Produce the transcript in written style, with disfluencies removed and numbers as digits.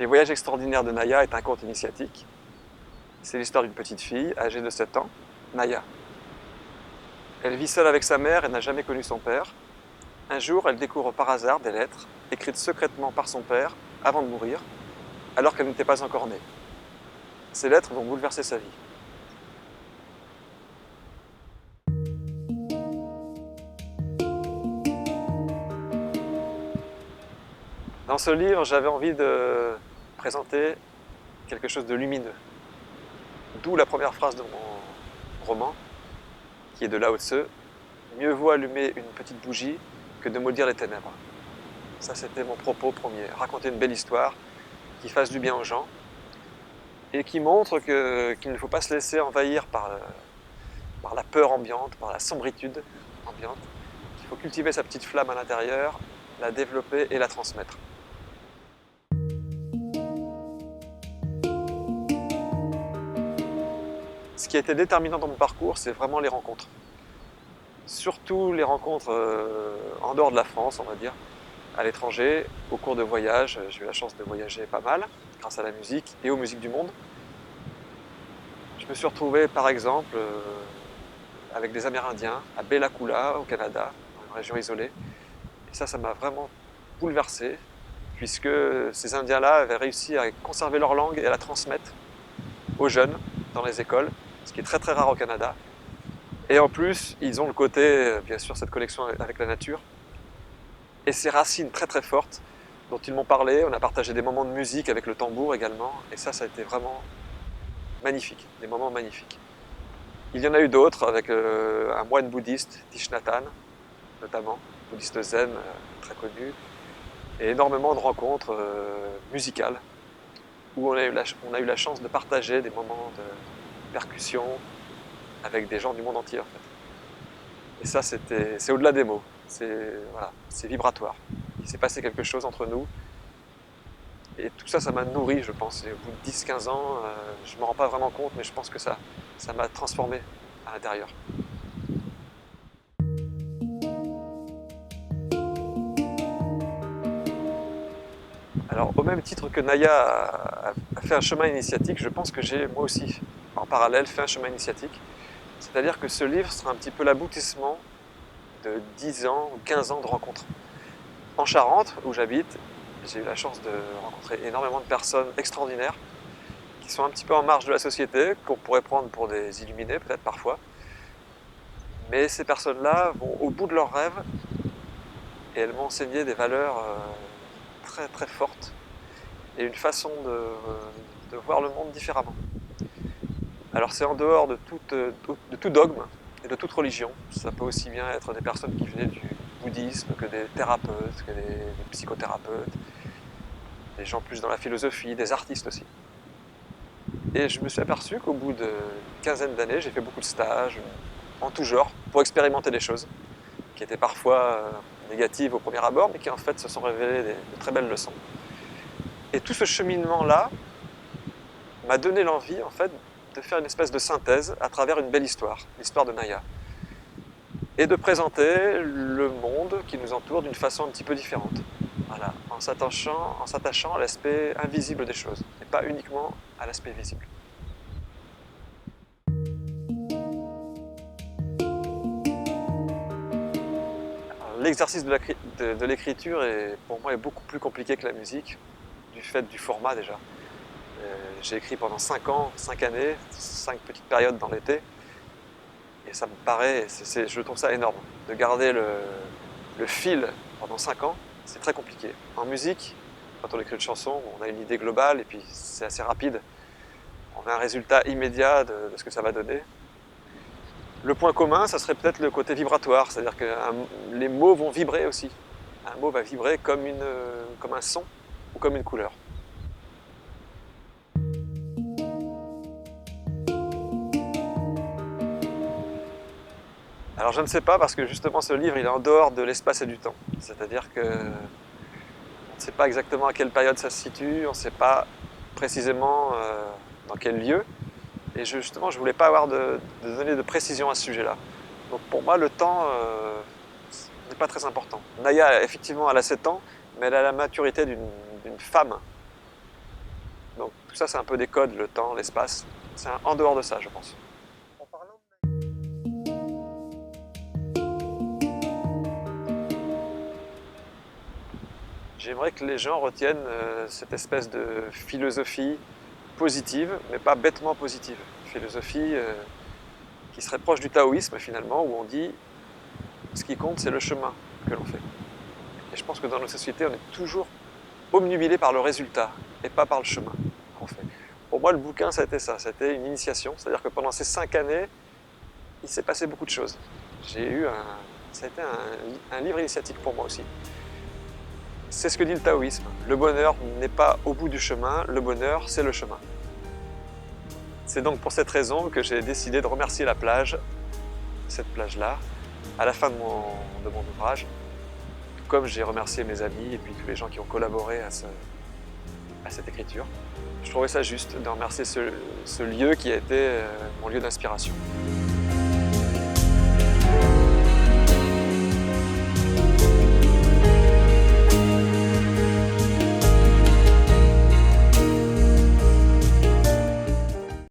Les voyages extraordinaires de Naya est un conte initiatique. C'est l'histoire d'une petite fille âgée de 7 ans, Naya. Elle vit seule avec sa mère et n'a jamais connu son père. Un jour, elle découvre par hasard des lettres écrites secrètement par son père avant de mourir, alors qu'elle n'était pas encore née. Ces lettres vont bouleverser sa vie. Dans ce livre, j'avais envie de présenter quelque chose de lumineux. D'où la première phrase de mon roman, qui est de Lao Tse. Mieux vaut allumer une petite bougie que de maudire les ténèbres. Ça, c'était mon propos premier. Raconter une belle histoire qui fasse du bien aux gens et qui montre qu'il ne faut pas se laisser envahir par la peur ambiante, par la sombritude ambiante. Il faut cultiver sa petite flamme à l'intérieur, la développer et la transmettre. Ce qui a été déterminant dans mon parcours, c'est vraiment les rencontres. Surtout les rencontres en dehors de la France, on va dire, à l'étranger, au cours de voyages. J'ai eu la chance de voyager pas mal, grâce à la musique et aux musiques du monde. Je me suis retrouvé, par exemple, avec des Amérindiens à Bella Coola, au Canada, dans une région isolée. Et ça m'a vraiment bouleversé, puisque ces Indiens-là avaient réussi à conserver leur langue et à la transmettre aux jeunes dans les écoles, ce qui est très très rare au Canada. Et en plus, ils ont le côté, bien sûr, cette connexion avec la nature, et ces racines très très fortes dont ils m'ont parlé. On a partagé des moments de musique avec le tambour également, et ça a été vraiment magnifique, des moments magnifiques. Il y en a eu d'autres avec un moine bouddhiste, Thich Nhat Hanh, notamment, bouddhiste zen très connu, et énormément de rencontres musicales où on a eu la chance de partager des moments de percussion avec des gens du monde entier en fait. Et ça, c'est au-delà des mots, voilà, c'est vibratoire. Il s'est passé quelque chose entre nous. Et tout ça, ça m'a nourri, je pense. Et au bout de 10-15 ans, je ne me rends pas vraiment compte, mais je pense que ça m'a transformé à l'intérieur. Alors, au même titre que Naya a fait un chemin initiatique, je pense que j'ai, moi aussi, en parallèle, fait un chemin initiatique. C'est-à-dire que ce livre sera un petit peu l'aboutissement de 10 ans ou 15 ans de rencontres. En Charente, où j'habite, j'ai eu la chance de rencontrer énormément de personnes extraordinaires qui sont un petit peu en marge de la société, qu'on pourrait prendre pour des illuminés peut-être parfois. Mais ces personnes-là vont au bout de leurs rêves et elles m'ont enseigné des valeurs très très fortes et une façon de voir le monde différemment. Alors c'est en dehors de tout dogme et de toute religion. Ça peut aussi bien être des personnes qui venaient du bouddhisme que des thérapeutes, que des psychothérapeutes, des gens plus dans la philosophie, des artistes aussi. Et je me suis aperçu qu'au bout d'une quinzaine d'années, j'ai fait beaucoup de stages en tout genre pour expérimenter des choses qui étaient parfois négatives au premier abord, mais qui en fait se sont révélées de très belles leçons. Et tout ce cheminement-là m'a donné l'envie en fait de faire une espèce de synthèse à travers une belle histoire, l'histoire de Naya, et de présenter le monde qui nous entoure d'une façon un petit peu différente. Voilà, en s'attachant à l'aspect invisible des choses, et pas uniquement à l'aspect visible. L'exercice de l'écriture pour moi est beaucoup plus compliqué que la musique, du fait du format déjà. J'ai écrit pendant 5 ans, 5 années, 5 petites périodes dans l'été, et ça me paraît, je trouve ça énorme. De garder le fil pendant 5 ans, c'est très compliqué. En musique, quand on écrit une chanson, on a une idée globale et puis c'est assez rapide. On a un résultat immédiat de ce que ça va donner. Le point commun, ça serait peut-être le côté vibratoire, c'est-à-dire que les mots vont vibrer aussi. Un mot va vibrer comme un son ou comme une couleur. Alors je ne sais pas parce que justement ce livre il est en dehors de l'espace et du temps. C'est-à-dire que on ne sait pas exactement à quelle période ça se situe, on ne sait pas précisément dans quel lieu. Et justement je ne voulais pas avoir de données de précision à ce sujet-là. Donc pour moi le temps n'est pas très important. Naya effectivement elle a 7 ans, mais elle a la maturité d'une femme Tout ça, c'est un peu des codes, le temps, l'espace. C'est en dehors de ça, je pense. J'aimerais que les gens retiennent cette espèce de philosophie positive, mais pas bêtement positive. Une philosophie qui serait proche du taoïsme finalement, où on dit ce qui compte, c'est le chemin que l'on fait. Et je pense que dans nos sociétés, on est toujours obnubilé par le résultat et pas par le chemin qu'on fait. Pour moi, le bouquin, ça a été ça, c'était une initiation. C'est-à-dire que pendant ces 5 années, il s'est passé beaucoup de choses. Ça a été un livre initiatique pour moi aussi. C'est ce que dit le taoïsme. Le bonheur n'est pas au bout du chemin, le bonheur, c'est le chemin. C'est donc pour cette raison que j'ai décidé de remercier la plage, cette plage-là, à la fin de mon ouvrage, tout comme j'ai remercié mes amis et puis tous les gens qui ont collaboré à cette écriture. Je trouvais ça juste de remercier ce lieu qui a été mon lieu d'inspiration.